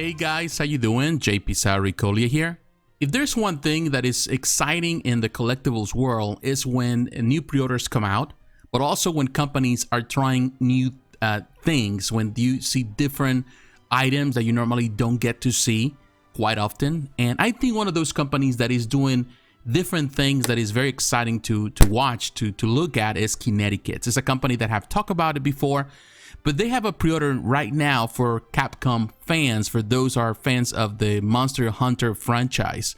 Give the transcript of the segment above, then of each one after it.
Hey guys, how you doing? jpsarrireviews here. If there's one thing that is exciting in the collectibles world is when new pre-orders come out, but also when companies are trying new things, when you see different items that you normally don't get to see quite often. And I think one of those companies that is doing different things that is very exciting to watch, to look at is Kinetiquettes. It's a company that have talked about it before, but they have a pre-order right now for Capcom fans, for those who are fans of the Monster Hunter franchise.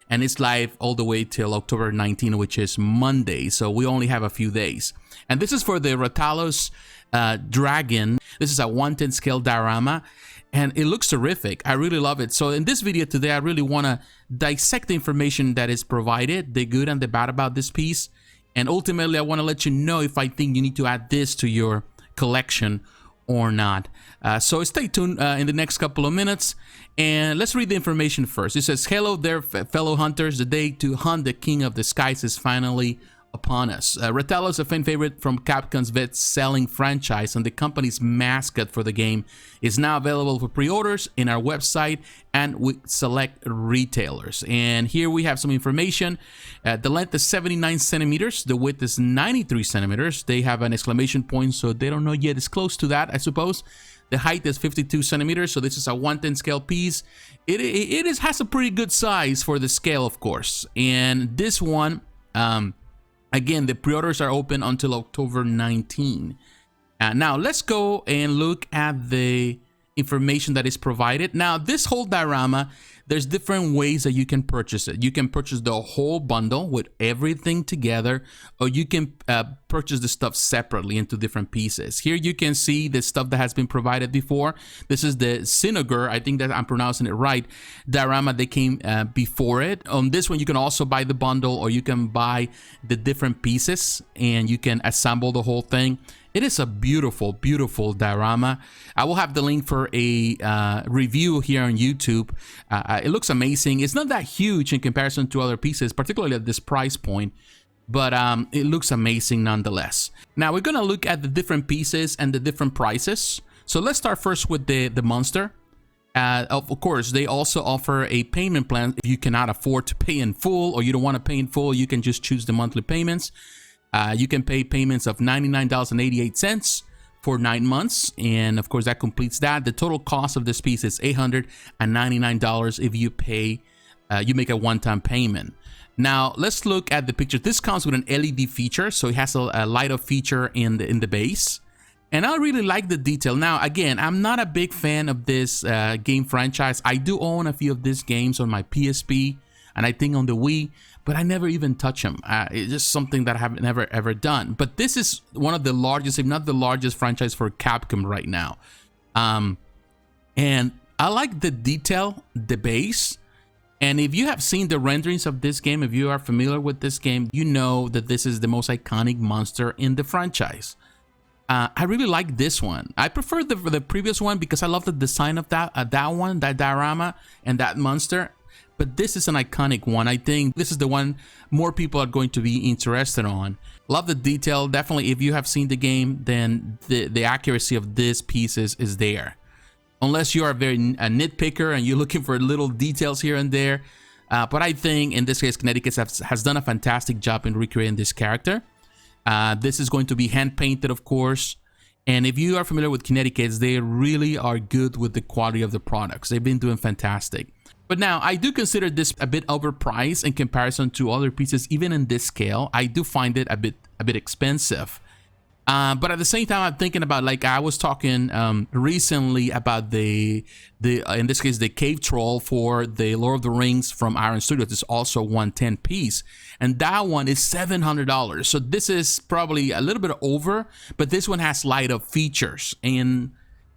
And it's live all the way till October 19, which is Monday. So we only have a few days. And this is for the Rathalos dragon. This is a 1/10 scale diorama. And it looks terrific. I really love it. So in this video today, I really want to dissect the information that is provided, the good and the bad about this piece. And ultimately, I want to let you know if I think you need to add this to your collection or not. So stay tuned in the next couple of minutes. And let's read the information first. It says, hello there, fellow hunters. The day to hunt the king of the skies is finally upon us. Rathalos, a fan favorite from Capcom's best-selling franchise and the company's mascot for the game, is now available for pre-orders in our website and with select retailers. And here we have some information. The length is 79 centimeters. The width is 93 centimeters. They have an exclamation point, so they don't know yet. It's close to that, I suppose. The height is 52 centimeters, so this is a 1/10 scale piece. It has a pretty good size for the scale, of course. And this one, again, the pre-orders are open until October 19. Now, let's go and look at the information that is provided. Now, this whole diorama, there's different ways that you can purchase it. You can purchase the whole bundle with everything together, or you can purchase the stuff separately into different pieces. Here you can see the stuff that has been provided before. This is the Sinogur, I think that I'm pronouncing it right, diorama that came before it. On this one, you can also buy the bundle, or you can buy the different pieces and you can assemble the whole thing. It is a beautiful, beautiful diorama. I will have the link for a review here on YouTube. It looks amazing. It's not that huge in comparison to other pieces, particularly at this price point, but it looks amazing nonetheless. Now we're gonna look at the different pieces and the different prices. So let's start first with the monster. Of course, they also offer a payment plan. If you cannot afford to pay in full, or you don't want to pay in full, you can just choose the monthly payments. You can pay payments of $99.88 for 9 months, and of course that completes that. The total cost of this piece is $899 if you pay, you make a one-time payment. Now let's look at the picture. This comes with an LED feature, so it has a light up feature in the base, and I really like the detail. Now again, I'm not a big fan of this game franchise. I do own a few of these games on my PSP and I think on the Wii, but I never even touch them. It's just something that I have never ever done. But this is one of the largest, if not the largest, franchise for Capcom right now. And I like the detail, the base. And if you have seen the renderings of this game, if you are familiar with this game, you know that this is the most iconic monster in the franchise. I really like this one. I prefer the previous one because I love the design of that one, that diorama and that monster. But this is an iconic one. I think this is the one more people are going to be interested on. Love the detail. Definitely, if you have seen the game, then the accuracy of this piece is there. Unless you are a nitpicker and you're looking for little details here and there. But I think in this case, Kinetiquettes has done a fantastic job in recreating this character. This is going to be hand painted, of course. And if you are familiar with Kinetiquettes, they really are good with the quality of the products. They've been doing fantastic. But now, I do consider this a bit overpriced in comparison to other pieces, even in this scale. I do find it a bit expensive. But at the same time, I'm thinking about, like I was talking recently about the in this case, the cave troll for the Lord of the Rings from Iron Studios. It's also 1/10 piece. And that one is $700. So this is probably a little bit over, but this one has light up features. And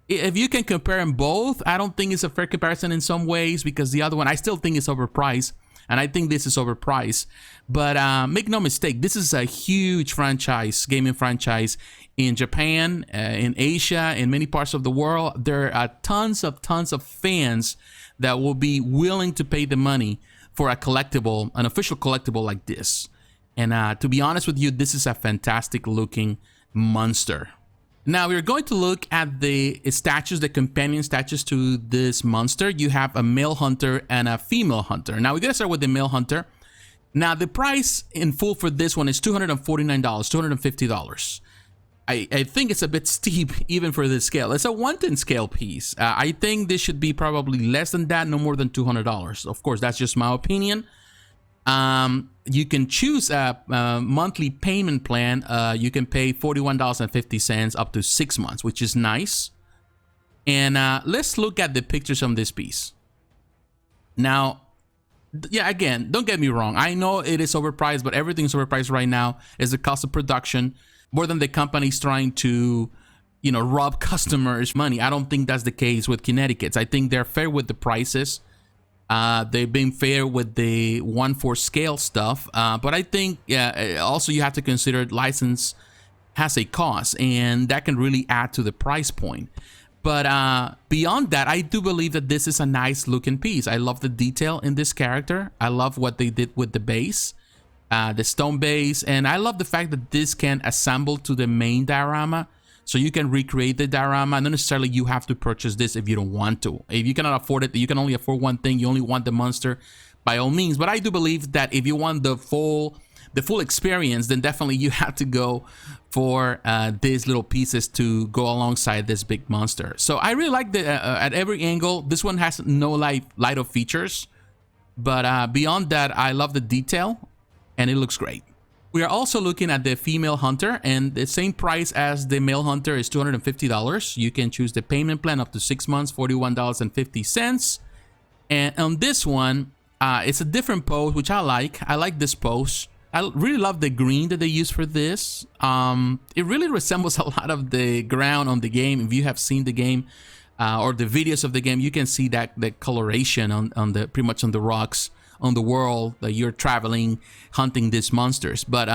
if you can compare them both, I don't think it's a fair comparison in some ways, because the other one, I still think it's overpriced, and I think this is overpriced. But make no mistake, this is a huge franchise, gaming franchise in Japan, in Asia, in many parts of the world. There are tons of fans that will be willing to pay the money for a collectible, an official collectible like this. And to be honest with you, this is a fantastic looking monster. Now we're going to look at the statues, the companion statues to this monster. You have a male hunter and a female hunter. Now we're gonna start with the male hunter. Now the price in full for this one is $249, $250. I think it's a bit steep even for this scale. It's a 1/10 scale piece. I think this should be probably less than that, no more than $200. Of course, that's just my opinion. You can choose a monthly payment plan. You can pay $41.50 up to 6 months, which is nice. And let's look at the pictures on this piece. Now, yeah, again, don't get me wrong. I know it is overpriced, but everything's overpriced right now. It's the cost of production more than the company's trying to, you know, rob customers money. I don't think that's the case with Kinetiquettes. I think they're fair with the prices. They've been fair with the 1/4 scale stuff, but I think also you have to consider license has a cost, and that can really add to the price point. But beyond that, I do believe that this is a nice looking piece. I love the detail in this character. I love what they did with the base, the stone base, and I love the fact that this can assemble to the main diorama. So you can recreate the diorama. Not necessarily you have to purchase this if you don't want to. If you cannot afford it, you can only afford one thing. You only want the monster, by all means. But I do believe that if you want the full experience, then definitely you have to go for these little pieces to go alongside this big monster. So I really like the at every angle. This one has no light of features, but beyond that, I love the detail, and it looks great. We are also looking at the female hunter, and the same price as the male hunter is $250. You can choose the payment plan up to 6 months, $41.50. And on this one, it's a different pose, which I like. I like this pose. I really love the green that they use for this. It really resembles a lot of the ground on the game. If you have seen the game or the videos of the game, you can see that the coloration on the pretty much on the rocks on the world that you're traveling, hunting these monsters. But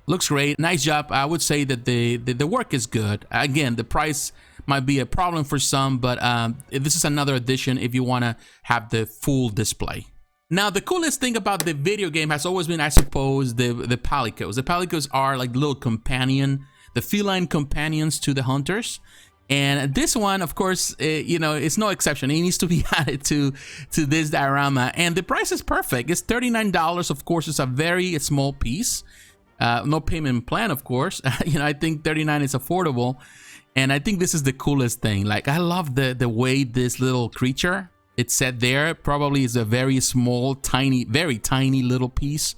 looks great, nice job. I would say that the work is good. Again, the price might be a problem for some, but this is another addition if you want to have the full display. Now, the coolest thing about the video game has always been, I suppose, the palicos. The palicos are like little companion, the feline companions to the hunters. And this one, of course, you know, it's no exception. It needs to be added to this diorama. And the price is perfect. It's $39. Of course, it's a very small piece. No payment plan, of course. You know, I think $39 is affordable. And I think this is the coolest thing. Like, I love the way this little creature, it's set there. Probably is a very small, tiny, very tiny little piece.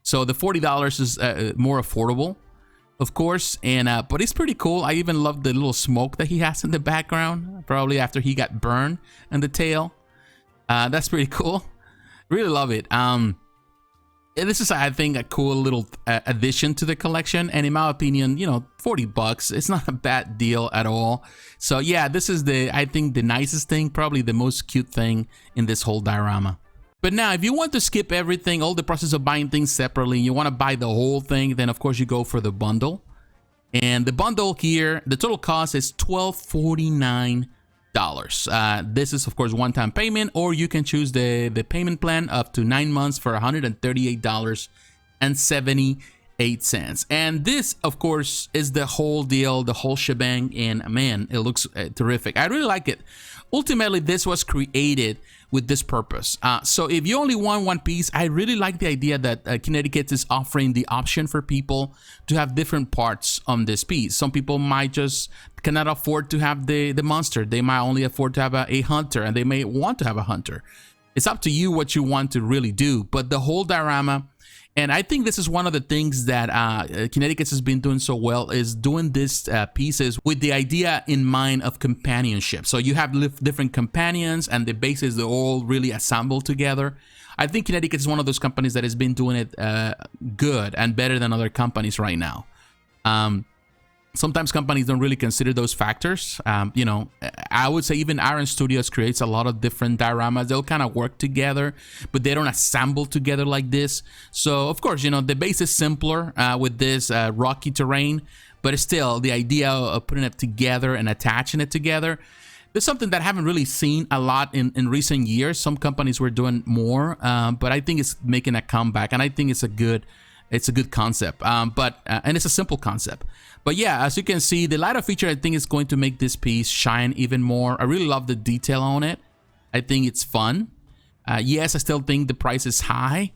So the $40 is more affordable, of course, and but it's pretty cool. I even love the little smoke that he has in the background, probably after he got burned in the tail. That's pretty cool. Really love it. This is, I think, a cool little addition to the collection, and in my opinion, you know, $40, it's not a bad deal at all. So yeah, this is I think the nicest thing, probably the most cute thing in this whole diorama. But now, if you want to skip everything, all the process of buying things separately, you want to buy the whole thing, then of course you go for the bundle. And the bundle here, the total cost is $12.49. This is, of course, one-time payment, or you can choose the payment plan up to 9 months for $138.78. And this, of course, is the whole deal, the whole shebang, and man, it looks terrific. I really like it. Ultimately, this was created with this purpose. So if you only want one piece, I really like the idea that Kinetiquettes is offering the option for people to have different parts on this piece. Some people might just cannot afford to have the monster. They might only afford to have a hunter, and they may want to have a hunter. It's up to you what you want to really do, but the whole diorama. And I think this is one of the things that Kinetiquettes has been doing so well, is doing these pieces with the idea in mind of companionship. So you have different companions, and the bases, they're all really assembled together. I think Kinetiquettes is one of those companies that has been doing it good and better than other companies right now. Sometimes companies don't really consider those factors. You know, I would say even Iron Studios creates a lot of different dioramas. They'll kind of work together, but they don't assemble together like this. So, of course, you know, the base is simpler with this rocky terrain, but still the idea of putting it together and attaching it together, there's something that I haven't really seen a lot in recent years. Some companies were doing more, but I think it's making a comeback, and I think it's a good it's a good concept. And it's a simple concept. But yeah, as you can see, the lighter feature, I think, is going to make this piece shine even more. I really love the detail on it. I think it's fun. Yes, I still think the price is high,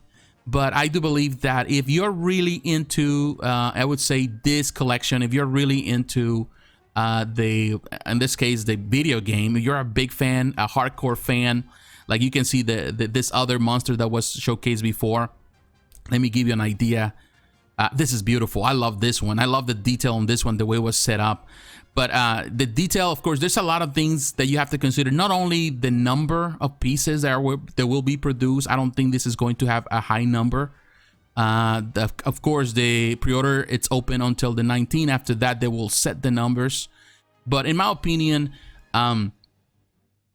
but I do believe that if you're really into, I would say, this collection, if you're really into in this case, the video game, if you're a big fan, a hardcore fan, like you can see this other monster that was showcased before. Let me give you an idea. This is beautiful. I love this one. I love the detail on this one, the way it was set up. But the detail, of course, there's a lot of things that you have to consider. Not only the number of pieces that will be produced. I don't think this is going to have a high number. Of course, the pre-order, it's open until the 19th. After that, they will set the numbers. But in my opinion,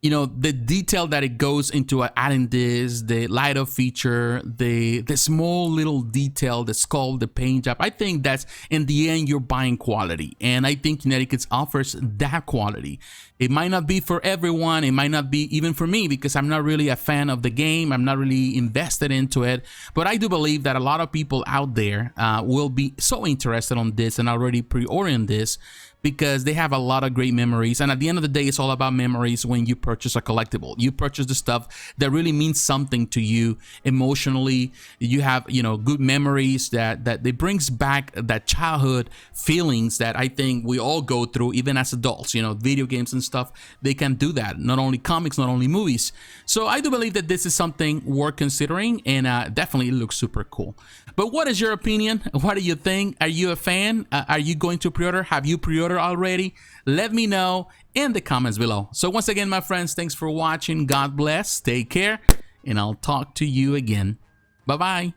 you know, the detail that it goes into adding this, the light up feature, the small little detail, the skull, the paint job, I think that's, in the end, you're buying quality. And I think Kinetiquettes offers that quality. It might not be for everyone. It might not be even for me, because I'm not really a fan of the game. I'm not really invested into it. But I do believe that a lot of people out there will be so interested on this and already pre-ordering this, because they have a lot of great memories. And at the end of the day, it's all about memories when you purchase a collectible. You purchase the stuff that really means something to you emotionally. You have, you know, good memories that it brings back that childhood feelings that I think we all go through, even as adults. You know, video games and stuff, they can do that. Not only comics, not only movies. So I do believe that this is something worth considering, and definitely it looks super cool. But what is your opinion? What do you think? Are you a fan? Are you going to pre-order? Have you pre-ordered already? Let me know in the comments below. So once again, my friends, thanks for watching. God bless, take care, and I'll talk to you again. Bye-bye.